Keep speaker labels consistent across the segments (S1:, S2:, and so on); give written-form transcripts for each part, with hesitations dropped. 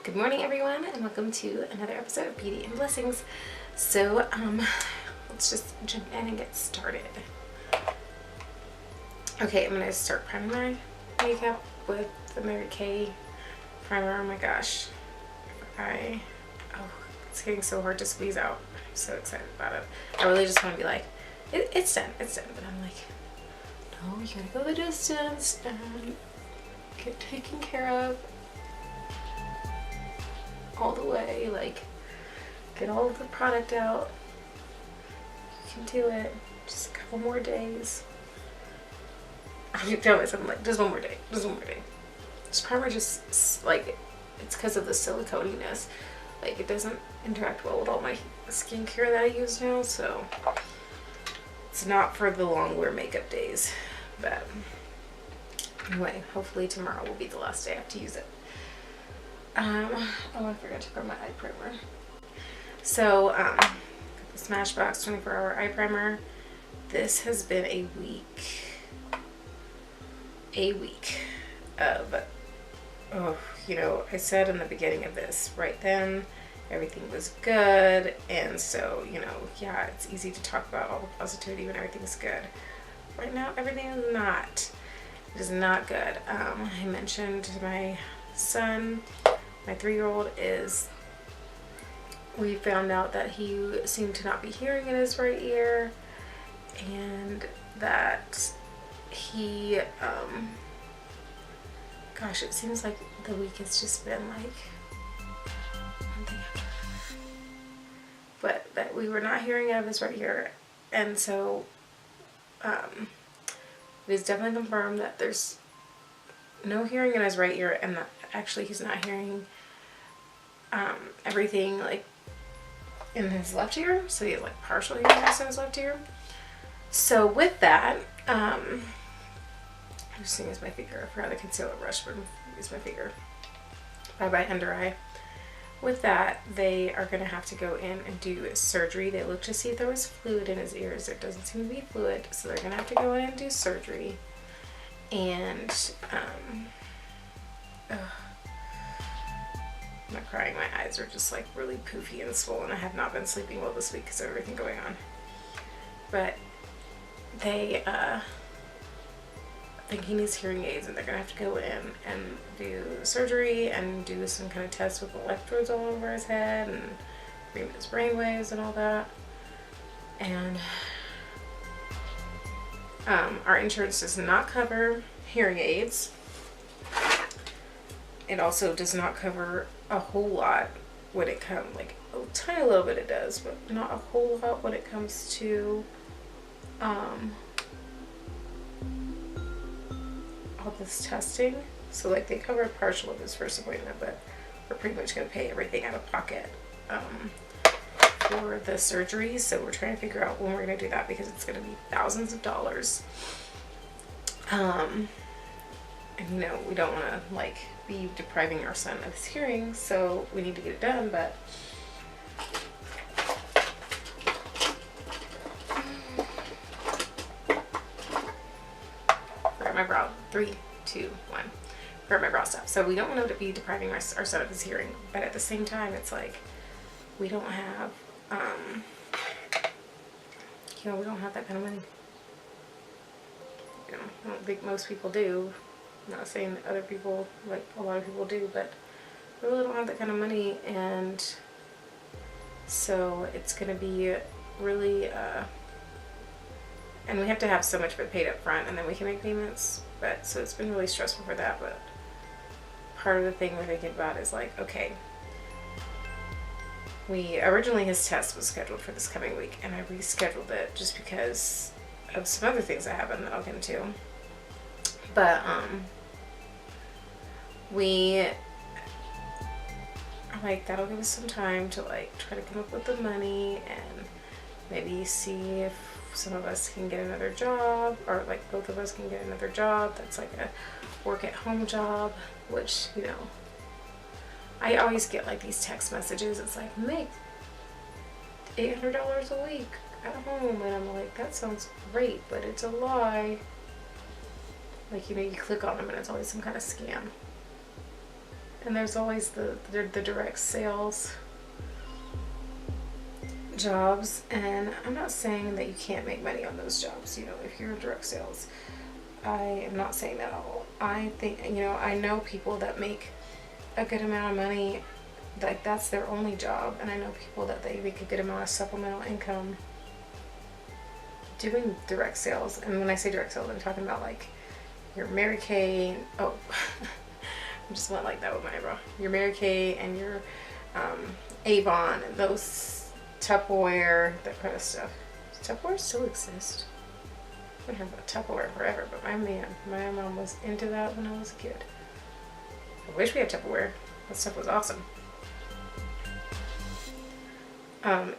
S1: Good morning, everyone, and welcome to another episode of Beauty and Blessings. So, let's just jump in and get started. Okay, I'm gonna start priming my makeup with the Mary Kay primer. Oh my gosh, it's getting so hard to squeeze out. I'm so excited about it. I really just want to be like, it's done, but I'm like, no, you gotta go the distance and get taken care of all the way, like get all of the product out. You can do it. Just a couple more days. I keep telling myself, I'm like, just one more day. This primer just, like, it's because of the siliconiness. Like, it doesn't interact well with all my skincare that I use now, so it's not for the long wear makeup days. But anyway, hopefully tomorrow will be the last day I have to use it. Oh, I forgot to grab my eye primer. So, got the Smashbox 24-hour eye primer. This has been a week of, I said in the beginning of this, right then, everything was good, and so, yeah, it's easy to talk about all the positivity when everything's good. Right now, everything is not. It is not good. I mentioned to my son, my 3-year-old, we found out that he seemed to not be hearing in his right ear, and that he, gosh, it seems like the week has just been like one thing after another. But that we were not hearing out of his right ear, and so it is definitely confirmed that there's no hearing in his right ear, and that actually he's not hearing everything like in his left ear, so he has like partial hearing loss in his left ear. So with that, I'm just gonna use my finger. I forgot the concealer brush, but use my finger. Bye under eye. With that, they are gonna have to go in and do surgery. They looked to see if there was fluid in his ears. There doesn't seem to be fluid, so they're gonna have to go in and do surgery. And I'm not crying, my eyes are just like really poofy and swollen. I have not been sleeping well this week because of everything going on. But they think he needs hearing aids, and they're gonna have to go in and do surgery and do some kind of test with electrodes all over his head and read his brain waves and all that. And our insurance does not cover hearing aids. It also does not cover a whole lot when it comes, like a tiny little bit it does, but not a whole lot when it comes to all this testing. So like they covered partial of his first appointment, but we're pretty much going to pay everything out of pocket for the surgery. So we're trying to figure out when we're going to do that, because it's going to be thousands of dollars. And we don't want to like be depriving our son of his hearing, so we need to get it done. But forgot my brow. 3, 2, 1. Forgot my brow stuff. So we don't want to be depriving our son of his hearing, but at the same time, it's like we don't have, we don't have that kind of money. I don't think most people do. I'm not saying that other people, like a lot of people do, but we really don't have that kind of money, and so it's going to be really, and we have to have so much of it paid up front, and then we can make payments. But so it's been really stressful for that. But part of the thing we're thinking about is like, okay, originally his test was scheduled for this coming week, and I rescheduled it just because of some other things that happened that I'll get into. But we are like, that'll give us some time to like try to come up with the money and maybe see if some of us can get another job, or like both of us can get another job that's like a work at home job, which I always get like these text messages. It's like, make $800 a week at home, and I'm like, that sounds great, but it's a lie. Like, you click on them and it's always some kind of scam. And there's always the direct sales jobs, and I'm not saying that you can't make money on those jobs, you know, if you're in direct sales. I am not saying that at all. I think, you know, I know people that make a good amount of money, like that's their only job, and I know people that they make a good amount of supplemental income doing direct sales. And when I say direct sales, I'm talking about like your Mary Kay, oh, I just went like that with my eyebrow. Your Mary Kay and your Avon, and those Tupperware, that kind of stuff. Does Tupperware still exist? I've been hearing about Tupperware forever, but my mom was into that when I was a kid. I wish we had Tupperware. That stuff was awesome.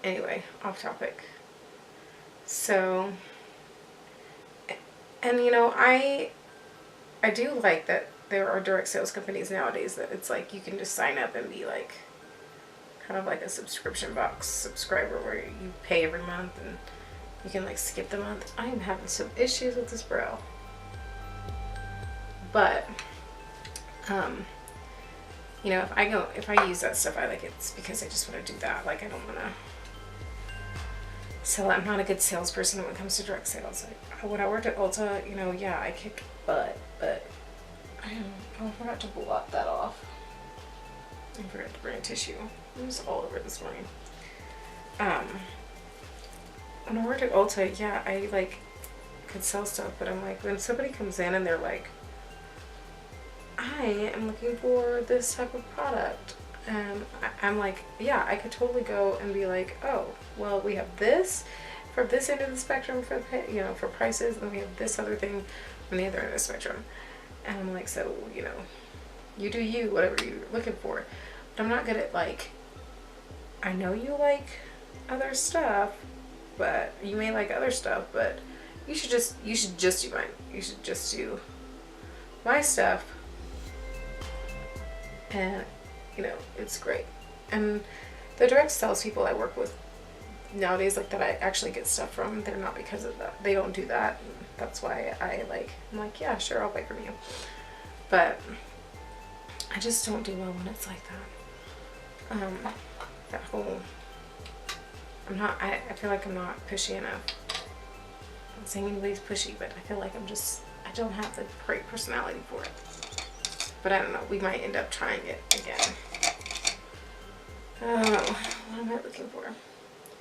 S1: Anyway, off topic. So, and you know, I do like that there are direct sales companies nowadays that it's like you can just sign up and be like kind of like a subscription box subscriber where you pay every month and you can like skip the month. I am having some issues with this brow, but you know, if I use that stuff, I like it's because I just want to do that. Like I don't want to sell. I'm not a good salesperson when it comes to direct sales. Like, when I worked at Ulta, you know, yeah, I kicked butt, but I forgot to blot that off. I forgot to bring a tissue. It was all over this morning. When I worked at Ulta, yeah, I like could sell stuff, but I'm like, when somebody comes in and they're like, I am looking for this type of product, and I'm like, yeah, I could totally go and be like, oh, well, we have this from this end of the spectrum for, you know, for prices, and then we have this other thing on the other end of the spectrum. And I'm like, so, you know, you do you, whatever you're looking for. But I'm not good at like, I know you like other stuff, but you may like other stuff, but you should just do mine. You should just do my stuff. And, you know, it's great. And the direct sales people I work with nowadays, like that I actually get stuff from, they're not because of that. They don't do that. And that's why I'm like, yeah, sure, I'll buy from you. But I just don't do well when it's like that. That whole, I feel like I'm not pushy enough. I'm not saying anybody's pushy, but I feel like I don't have the great personality for it. But I don't know, we might end up trying it again. Oh, what am I looking for?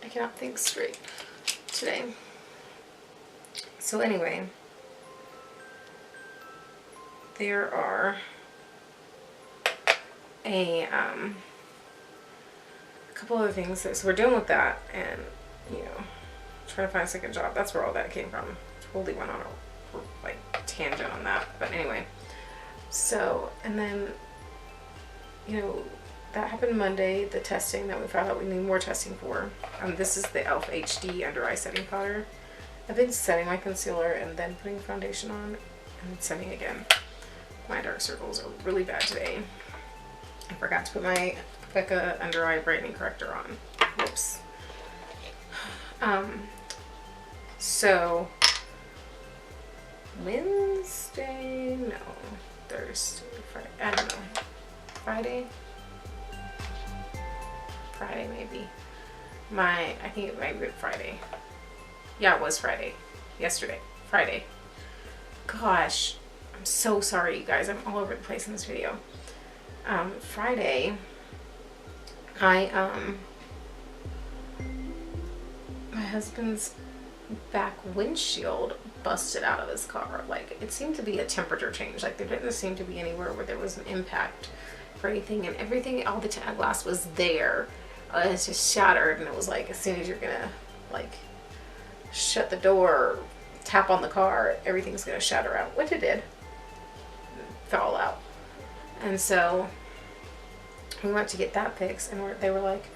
S1: I cannot think straight today. So anyway, there are a couple other things. So we're dealing with that, and you know, trying to find a second job. That's where all that came from. Totally went on a like tangent on that, but anyway. So, and then, you know, that happened Monday, the testing that we found out we need more testing for. This is the e.l.f. HD Under Eye Setting Powder. I've been setting my concealer and then putting foundation on and setting again. My dark circles are really bad today. I forgot to put my Becca Under Eye Brightening Corrector on. Whoops. So, Wednesday, no. Thursday, Friday, I don't know. Friday maybe. I think it might be Friday. Yeah, it was Friday. Yesterday. Friday. Gosh, I'm so sorry, you guys. I'm all over the place in this video. Friday, my husband's back windshield busted out of his car. Like, it seemed to be a temperature change. Like, there didn't seem to be anywhere where there was an impact or anything, and everything, all the glass was there. It's just shattered, and it was like, as soon as you're gonna like shut the door or tap on the car, everything's gonna shatter out, which it did. It fell out. And so we went to get that fixed, and they were like,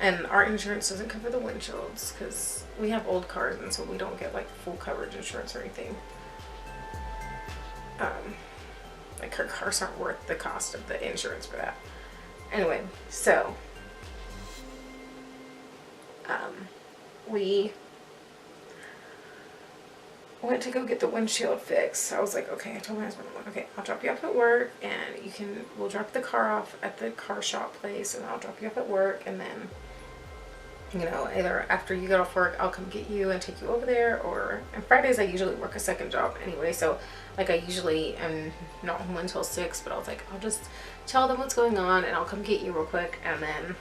S1: and our insurance doesn't cover the windshields because we have old cars, and so we don't get like full coverage insurance or anything. Like, our cars aren't worth the cost of the insurance for that. Anyway, so went to go get the windshield fixed. I was like, okay, I told my husband, I'm like, okay, I'll drop you off at work, and we'll drop the car off at the car shop place, and I'll drop you off at work, and then, you know, either after you get off work, I'll come get you and take you over there, and Fridays I usually work a second job anyway, so, like, I usually am not home until 6, but I was like, I'll just tell them what's going on, and I'll come get you real quick, and then,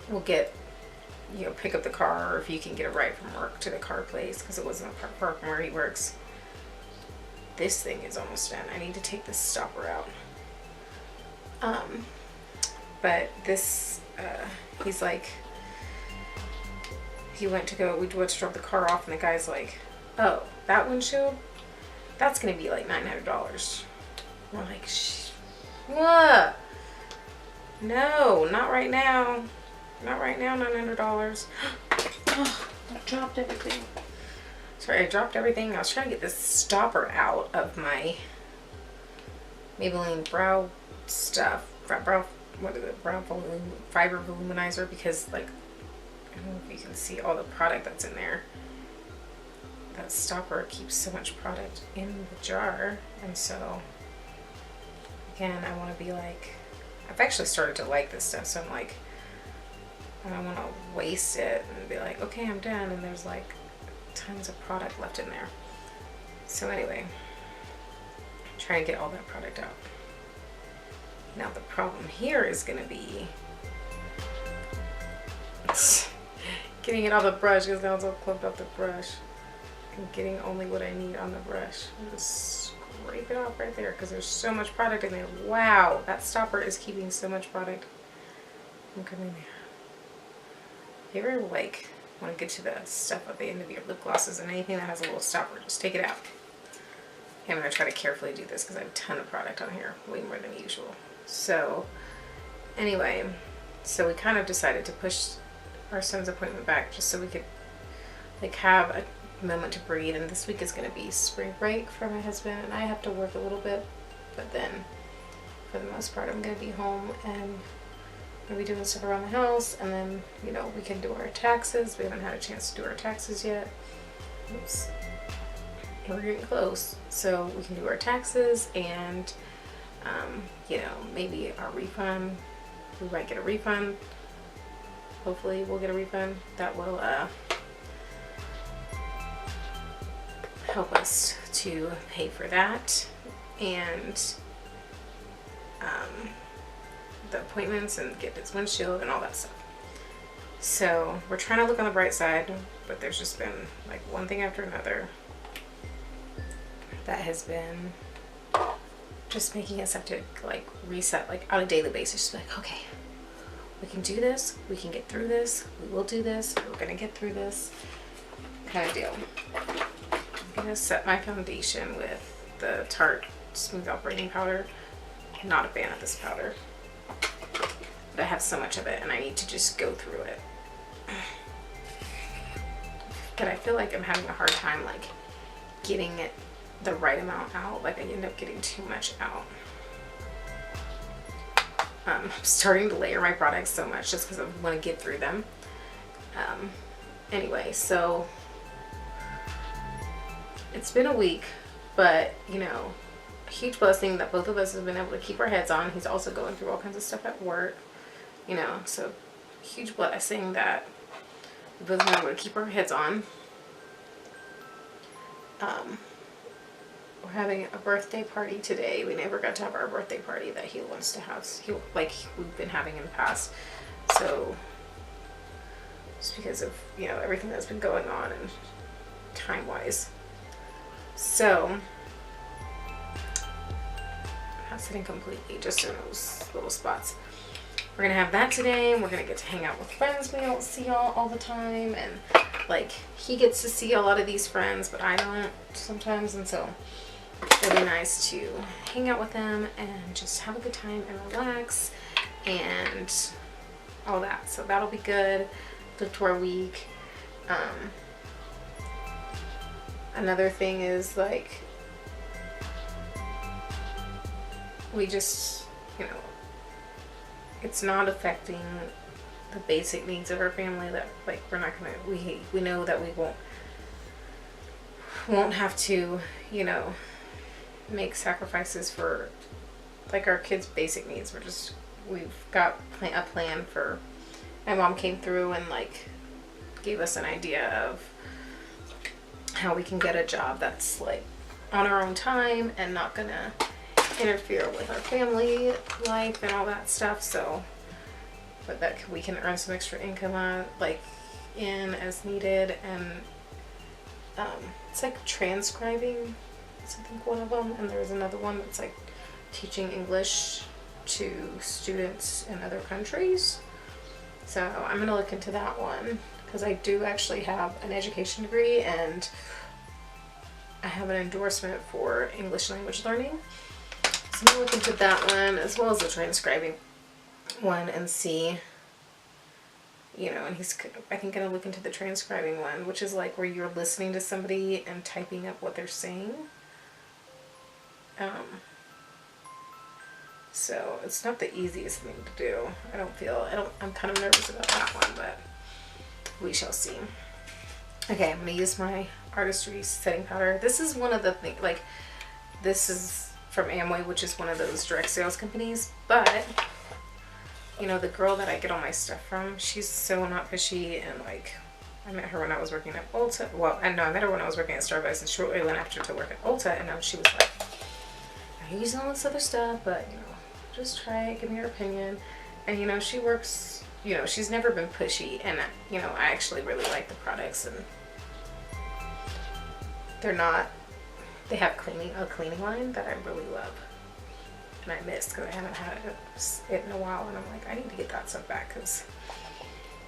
S1: we'll get, you know, pick up the car, or if you can get a ride from work to the car place, because it wasn't a park from where he works. This thing is almost done. I need to take this stopper out. But this, he's like, we went to drop the car off, and the guy's like, oh, that windshield? That's going to be like $900. We're like, what? No, not right now. Not right now, $900. Oh, I dropped everything. Sorry, I dropped everything. I was trying to get this stopper out of my Maybelline brow stuff. What is it? Brow fiber voluminizer, because, like, I don't know if you can see all the product that's in there. That stopper keeps so much product in the jar, and so, again, I want to be like, I've actually started to like this stuff, so I'm like, I don't want to waste it and be like, okay, I'm done, and there's like tons of product left in there. So anyway, try and get all that product out. Now the problem here is going to be getting it off the brush, because now it's all clumped up the brush, and getting only what I need on the brush. I'm just scrape it off right there, because there's so much product in there. Wow, that stopper is keeping so much product. I'm coming there. You ever like want to get to the stuff at the end of your lip glosses, and anything that has a little stopper, just take it out. Okay, I'm going to try to carefully do this because I have a ton of product on here, way more than usual. So anyway, so we kind of decided to push our son's appointment back just so we could like have a moment to breathe, and this week is going to be spring break for my husband, and I have to work a little bit, but then for the most part I'm going to be home and we'll be doing stuff around the house, and then, you know, we can do our taxes. We haven't had a chance to do our taxes yet. Oops. We're getting close. So we can do our taxes, and, you know, maybe our refund. We might get a refund. Hopefully we'll get a refund. That will help us to pay for that. And the appointments and get his windshield and all that stuff. So we're trying to look on the bright side, but there's just been like one thing after another that has been just making us have to like reset, like on a daily basis, just be like, okay, we can do this, we can get through this, we will do this, we're gonna get through this kind of deal. I'm gonna set my foundation with the Tarte Smooth Operating Powder. I'm not a fan of this powder, but I have so much of it and I need to just go through it. But I feel like I'm having a hard time like getting it the right amount out. Like I end up getting too much out. I'm starting to layer my products so much just because I want to get through them. Anyway, so it's been a week, but you know, a huge blessing that both of us have been able to keep our heads on. He's also going through all kinds of stuff at work, you know, so huge blessing that we both been able to keep our heads on. We're having a birthday party today. We never got to have our birthday party that he wants to have. We've been having in the past. So just because of, you know, everything that's been going on and time-wise. So I'm not sitting completely, just in those little spots. We're gonna have that today, and we're gonna get to hang out with friends we don't see all the time, and like he gets to see a lot of these friends, but I don't sometimes, and so it'll be nice to hang out with them and just have a good time and relax and all that. So that'll be good. Look to our week. Another thing is like we just, you know, it's not affecting the basic needs of our family, that like we're not gonna, we know that we won't have to, you know, make sacrifices for like our kids' basic needs. We've got a plan for, my mom came through and like gave us an idea of how we can get a job that's like on our own time and not gonna interfere with our family life and all that stuff. So, but that we can earn some extra income on, like, in as needed. And it's like transcribing, I think one of them, and there's another one that's like teaching English to students in other countries. So I'm gonna look into that one, because I do actually have an education degree and I have an endorsement for English language learning. So I'm gonna look into that one as well as the transcribing one and see, you know, and he's, I think, gonna look into the transcribing one, which is like where you're listening to somebody and typing up what they're saying. So it's not the easiest thing to do. I'm kind of nervous about that one, but we shall see. Okay, I'm gonna use my Artistry setting powder. This is one of the things, like, this is from Amway, which is one of those direct sales companies, but you know, the girl that I get all my stuff from, she's so not pushy, and like, I met her when I was working at Ulta. Well, I met her when I was working at Starbucks, and shortly went after to work at Ulta, and now she was like, I'm using all this other stuff, but you know, just try it, give me your opinion. And you know, she works, you know, she's never been pushy, and you know, I actually really like the products, and they have a cleaning line that I really love. And I missed because I haven't had it in a while, and I'm like, I need to get that stuff back because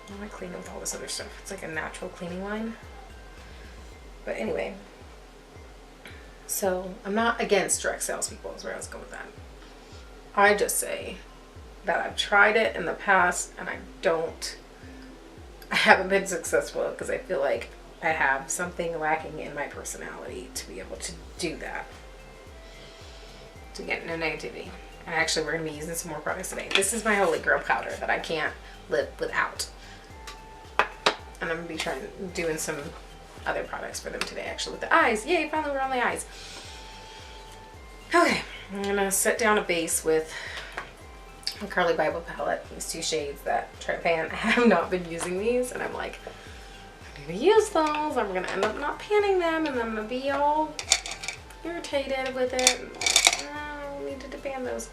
S1: I want to clean it with all this other stuff. It's like a natural cleaning line. But anyway, so I'm not against direct salespeople, is where I was going with that. I just say that I've tried it in the past and I haven't been successful because I feel like I have something lacking in my personality to be able to do that. To get no negativity. And actually, we're going to be using some more products today. This is my Holy Grail powder that I can't live without. And I'm going to be doing some other products for them today, actually, with the eyes. Yay, finally we're on the eyes. Okay, I'm going to set down a base with a Carly Bible palette. These two shades that Pan. I have not been using these, and I'm like, I need to use those. I'm going to end up not panning them, and I'm going to be all irritated with it. Needed to ban those.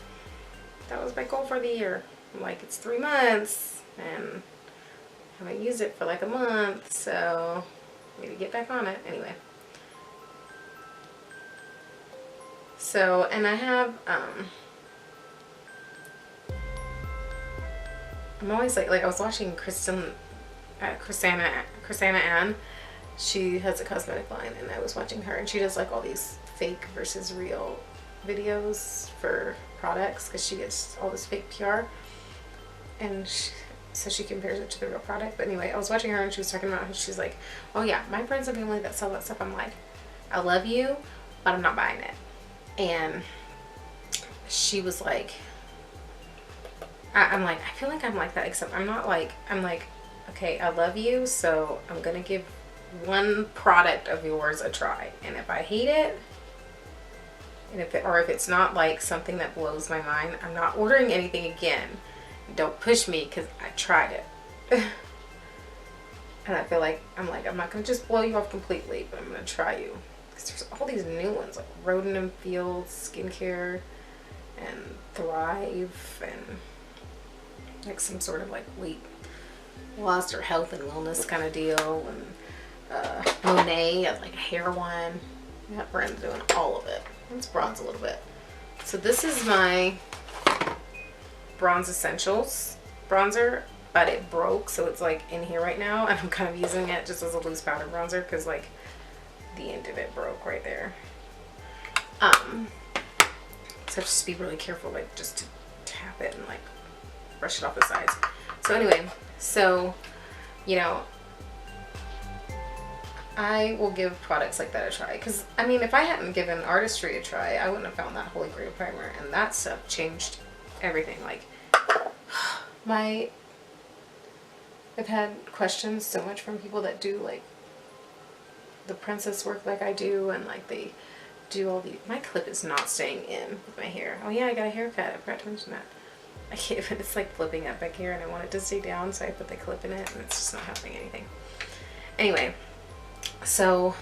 S1: That was my goal for the year. I'm like, it's 3 months and I haven't used it for like a month, so I need to get back on it anyway. So, and I have I'm always like I was watching Chrisanna Ann. She has a cosmetic line, and I was watching her, and she does like all these fake versus real videos for products because she gets all this fake PR, and so she compares it to the real product. But anyway, I was watching her and she was talking about how she's like, oh yeah, my friends and family that sell that stuff, I'm like, I love you, but I'm not buying it. And she was like, I'm like, I feel like I'm like that, except I'm not like, I'm like, okay, I love you, so I'm gonna give one product of yours a try, and if I hate it, and if it's not like something that blows my mind, I'm not ordering anything again. Don't push me because I tried it. And I feel like I'm not gonna just blow you off completely, but I'm gonna try you, because there's all these new ones like Rodent and Fields Skincare and Thrive and like some sort of like weight loss or health and wellness kind of deal, and Monet has like a hair one. That brand's doing all of it. Let's bronze a little bit. So this is my Bronze Essentials bronzer, but it broke, so it's like in here right now, and I'm kind of using it just as a loose powder bronzer because like the end of it broke right there. So just be really careful, like just to tap it and like brush it off the sides. So anyway, so you know, I will give products like that a try, because I mean, if I hadn't given Artistry a try, I wouldn't have found that Holy Grail primer, and that stuff changed everything. Like my I've had questions so much from people that do like the princess work like I do, and like they do all the, my clip is not staying in with my hair. Oh yeah, I got a haircut, I forgot to mention that. I can't, but it's like flipping up back here and I want it to stay down, so I put the clip in it and it's just not helping anything. Anyway, so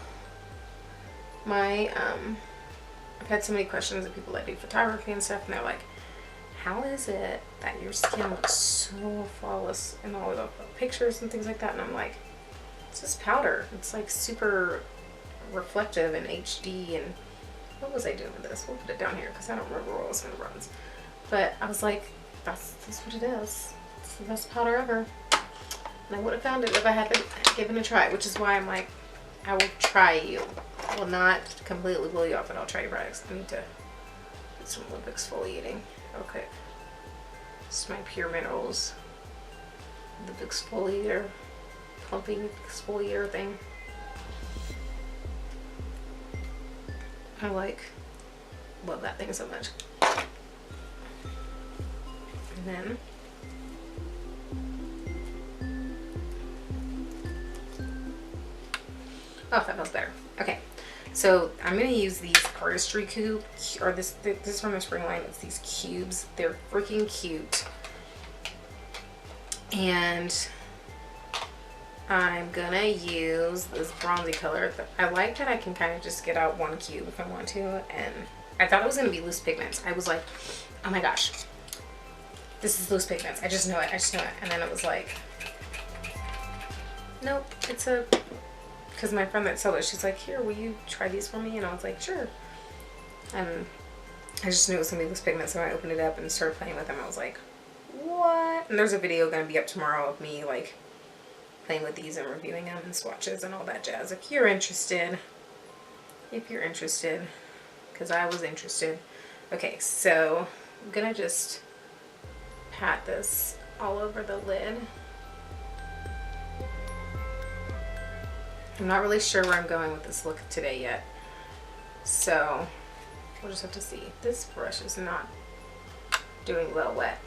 S1: my I've had so many questions of people that do photography and stuff, and they're like, how is it that your skin looks so flawless in all of the pictures and things like that? And I'm like, it's just powder. It's like super reflective and HD. And what was I doing with this? We'll put it down here because I don't remember where I was going to run. But I was like, that's what it is. It's the best powder ever. And I would have found it if I had given it a try, which is why I'm like, I will try you. I will not completely blow you off, but I'll try your products. I need to do some lip exfoliating. Okay. This is my Pure Minerals lip exfoliator, plumping exfoliator thing. I love that thing so much. And then oh, that feels better. Okay, so I'm gonna use these artistry cube, or this is from the spring line. It's these cubes. They're freaking cute, and I'm gonna use this bronzy color. I like that I can kind of just get out one cube if I want to, and I thought it was gonna be loose pigments. I was like, oh my gosh, this is loose pigments. I just know it. And then it was like, nope, it's a. Because my friend that sold it, she's like, here, will you try these for me? And I was like, sure. And I just knew it was going to be loose pigment, so I opened it up and started playing with them. I was like, what? And there's a video going to be up tomorrow of me, like, playing with these and reviewing them and swatches and all that jazz. If you're interested, because I was interested. Okay, so I'm going to just pat this all over the lid. I'm not really sure where I'm going with this look today yet, so we'll just have to see. This brush is not doing well wet.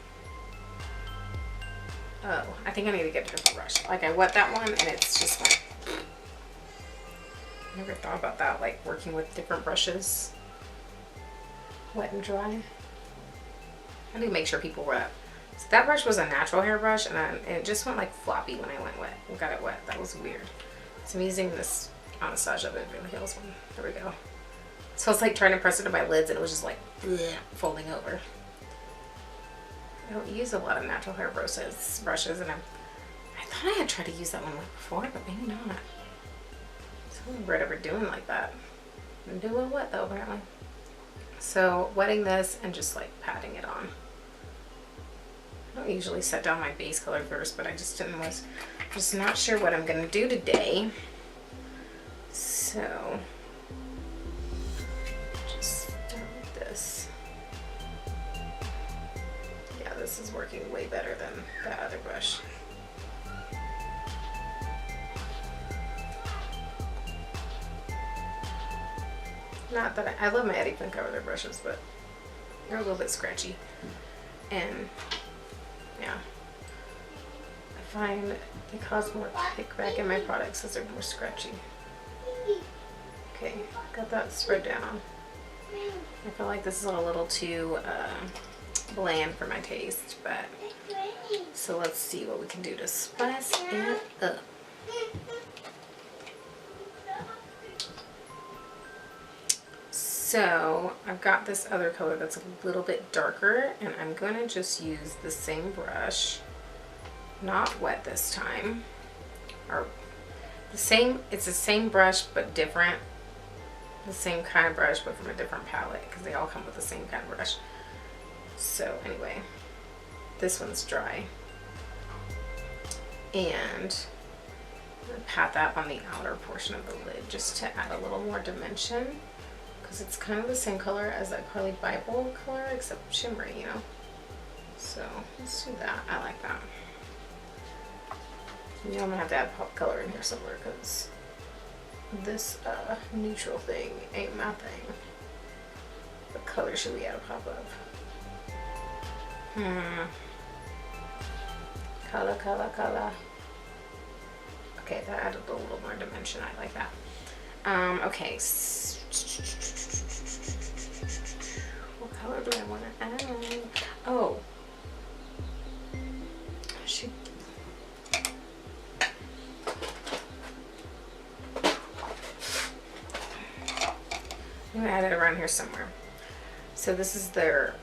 S1: Oh, I think I need to get a different brush. Like, I wet that one and it's just like, I never thought about that, like working with different brushes, wet and dry. I need to make sure people wet. So that brush was a natural hair brush, and it just went like floppy when I got it wet. That was weird. So I'm using this Anastasia Beverly Hills one. There we go. So I was like trying to press it to my lids, and it was just like bleh, folding over. I don't use a lot of natural hair brushes, and I thought I had tried to use that one before, but maybe not. So I don't remember it ever doing like that. Didn't do well wet though, apparently. So wetting this and just like patting it on. I don't usually set down my base color first, but I just was just not sure what I'm gonna do today. So just start with this. Yeah, this is working way better than that other brush. Not that I love my Eddie Pink Color brushes, but they're a little bit scratchy. And yeah, I find they cause more kickback in my products as they're more scratchy. Okay, got that spread down. I feel like this is a little too bland for my taste, but so let's see what we can do to spice it up. So I've got this other color that's a little bit darker, and I'm going to just use the same brush, not wet this time, or it's the same brush but different, the same kind of brush but from a different palette, because they all come with the same kind of brush. So anyway, this one's dry, and I'm going to pat that on the outer portion of the lid just to add a little more dimension. It's kind of the same color as that Pearly Bible color, except shimmery, you know. So let's do that. I like that. You know, I'm gonna have to add pop color in here somewhere, because this neutral thing ain't my thing. What color should we add a pop of? Color. Okay, that added a little more dimension. I like that. Okay. What color do I want to add? Oh. Shoot. I'm gonna add it around here somewhere. So this is their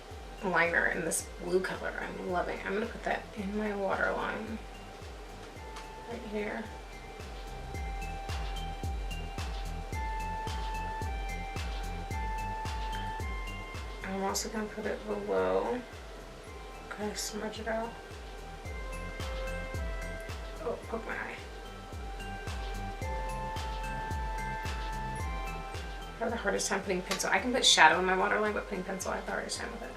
S1: liner in this blue color. I'm loving it. I'm gonna put that in my waterline right here. I'm also gonna put it below. Kind of smudge it out. Oh, poke my eye. I have the hardest time putting pencil. I can put shadow in my waterline, but putting pencil, I have the hardest time with it.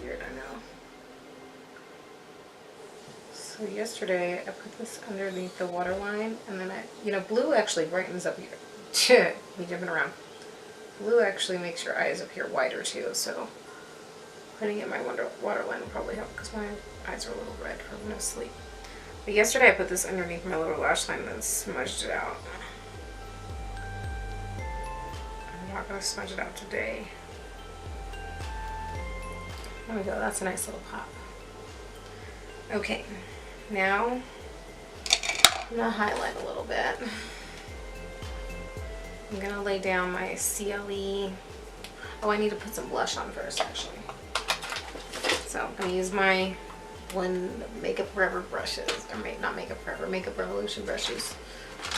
S1: Weird, I know. So yesterday, I put this underneath the waterline, and then blue actually brightens up your, me jumping around. Blue actually makes your eyes appear wider too, so putting it in my waterline will probably help because my eyes are a little red from no sleep. But yesterday I put this underneath my lower lash line and then smudged it out. I'm not going to smudge it out today. There we go, that's a nice little pop. Okay, now I'm going to highlight a little bit. I'm going to lay down my CLE. Oh, I need to put some blush on first, actually. So I'm going to use my Makeup Forever brushes. Or not Makeup Forever, Makeup Revolution brushes.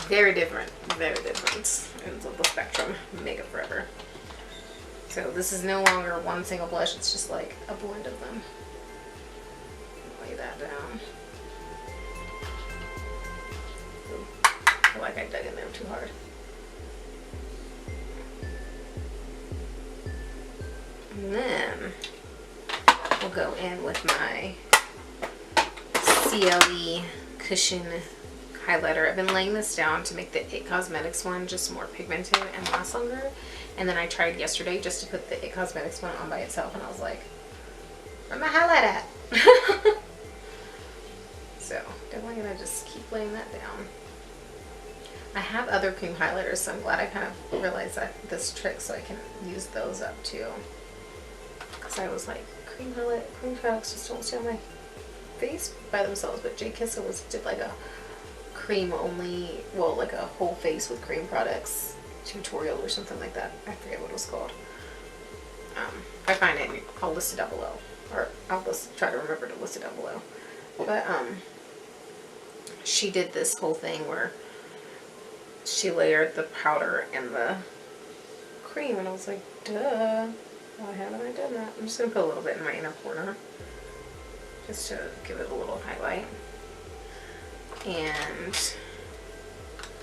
S1: Very different ends of the spectrum, Makeup Forever. So this is no longer one single blush, it's just like a blend of them. Lay that down. Ooh, I feel like I dug in there too hard. And then we'll go in with my CLE Cushion highlighter. I've been laying this down to make the It Cosmetics one just more pigmented and last longer. And then I tried yesterday just to put the It Cosmetics one on by itself, and I was like, where's my highlight at? So definitely gonna just keep laying that down. I have other cream highlighters, so I'm glad I kind of realized this trick so I can use those up too. Because I was like, cream products just don't stay on my face by themselves, but Jay Kissa did like a cream only, well, like a whole face with cream products tutorial or something like that. I forget what it was called. If I find it, I'll list it down below, or I'll try to remember to list it down below. But she did this whole thing where she layered the powder and the cream, and I was like, duh, why haven't I done that? I'm just gonna put a little bit in my inner corner just to give it a little highlight. And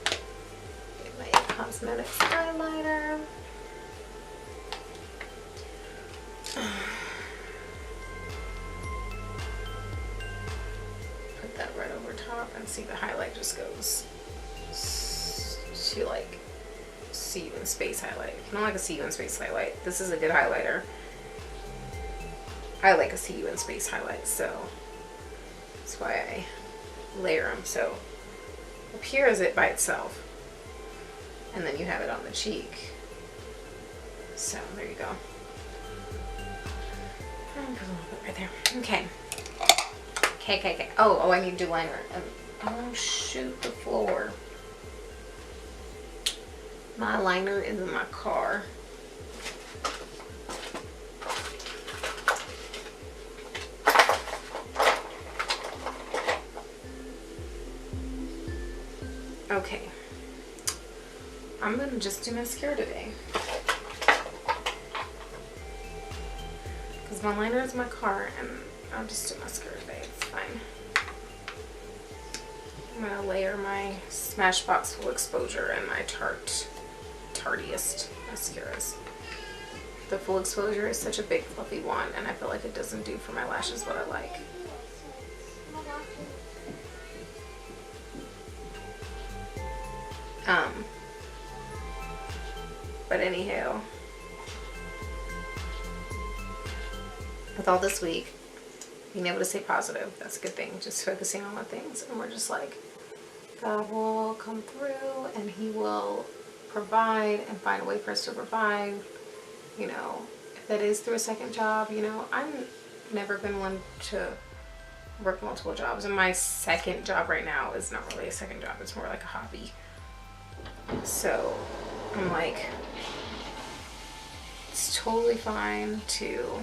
S1: get my Cosmetics highlighter. Put that right over top, and see the highlight just goes to like See You in Space highlight. If you don't like a See You in Space highlight, this is a good highlighter. I like a See You in Space highlight, so that's why I layer them. So up here is it by itself, and then you have it on the cheek. So there you go. Put a little bit right there. Okay. Okay. Oh, I need to do liner. Oh shoot, the floor. My liner is in my car. Okay, I'm gonna just do mascara today because my liner is in my car, and I'll just do mascara today. It's fine. I'm gonna layer my Smashbox Full Exposure and my Tardiest mascaras. The Full Exposure is such a big fluffy wand, and I feel like it doesn't do for my lashes what I like. But anyhow, with all this week, being able to stay positive, that's a good thing. Just focusing on the things, and we're just like, God will come through and He will provide and find a way for us to provide. You know, if that is through a second job, you know, I'm never been one to work multiple jobs, and my second job right now is not really a second job, it's more like a hobby. So I'm like, it's totally fine to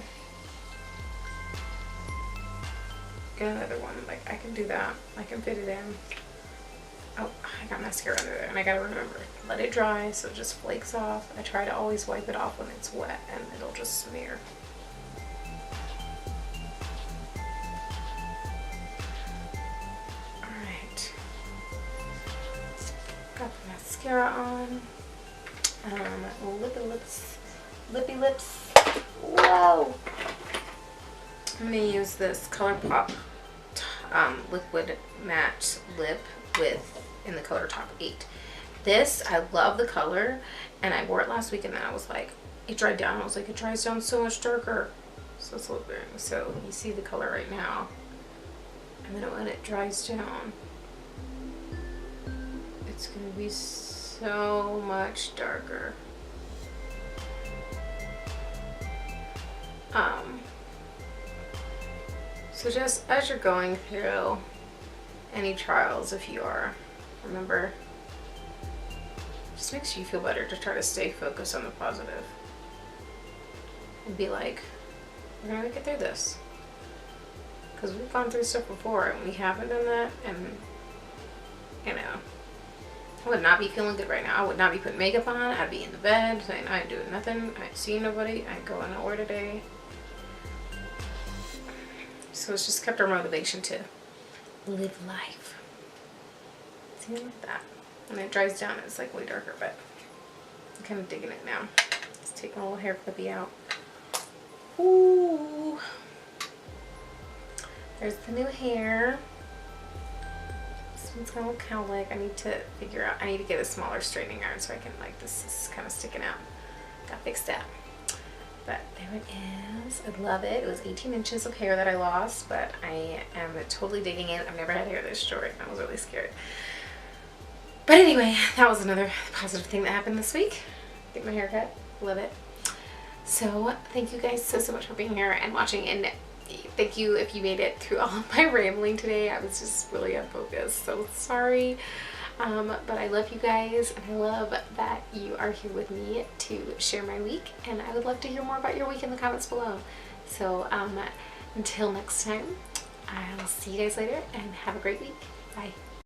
S1: get another one. Like, I can do that, I can fit it in. Oh, I got mascara under there, and I gotta remember, let it dry so it just flakes off. I try to always wipe it off when it's wet and it'll just smear. Alright. Got the mascara on. Lippy lips. Whoa! I'm gonna use this ColourPop liquid matte lip in the color Top 8. This, I love the color, and I wore it last week, and then I was like, it dried down. I was like, it dries down so much darker. So it's lip. So you see the color right now, and then when it dries down, it's gonna be so much darker. So just as you're going through any trials, if you are, remember, it just makes you feel better to try to stay focused on the positive and be like, we're gonna make it through this, because we've gone through stuff before and we haven't done that. And you know, I would not be feeling good right now. I would not be putting makeup on. I'd be in the bed saying I ain't doing nothing, I ain't seeing nobody, I ain't going nowhere today. So it's just kept our motivation to live life. See, like that. When it dries down, it's like way darker, but I'm kind of digging it now. Let's take my little hair clippy out. Ooh. There's the new hair. This one's gonna look kind of like, I need to figure out, I need to get a smaller straightening iron so I can, like, this is kind of sticking out. Gotta fix that. But there it is. I love it. It was 18 inches of hair that I lost, but I am totally digging it. I've never had hair this short, and I was really scared. But anyway, that was another positive thing that happened this week. Get my hair cut. Love it. So thank you guys so much for being here and watching, and thank you if you made it through all of my rambling today. I was just really unfocused, so sorry. But I love you guys, and I love that you are here with me to share my week, and I would love to hear more about your week in the comments below. So until next time, I'll see you guys later, and have a great week. Bye.